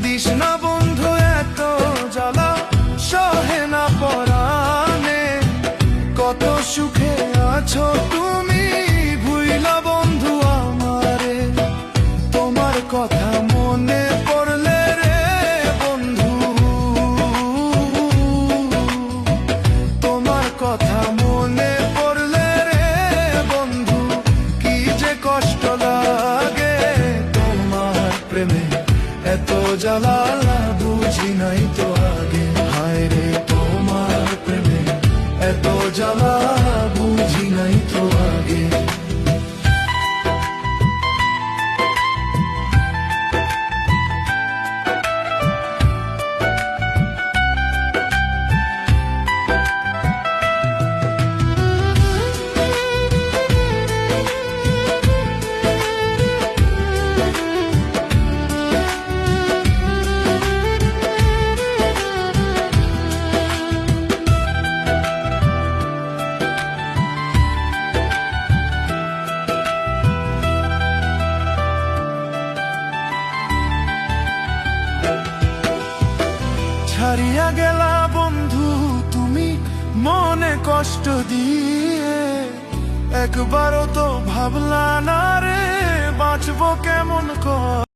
This না বন্ধু এত জ্বালা, সহে না পরাণে। কত সুখে আছো তুমি, ভুইলা বন্ধু আমারে। তোমার কথা মনে পড়লে রে বন্ধু, তোমার কথা মনে পড়লে রে বন্ধু, কি যে কষ্ট লাগে। তোমার প্রেমে এত জ্বালা, বুঝি নাই তো আগে। হায় রে তোমার প্রেমে এত জ্বালা, বুঝি নাই তো আগে। ছাড়িয়া গেলা বন্ধু তুমি মনে কষ্ট দিয়ে, একবারও তো ভাবলা না রে বাঁচবো কেমন করে।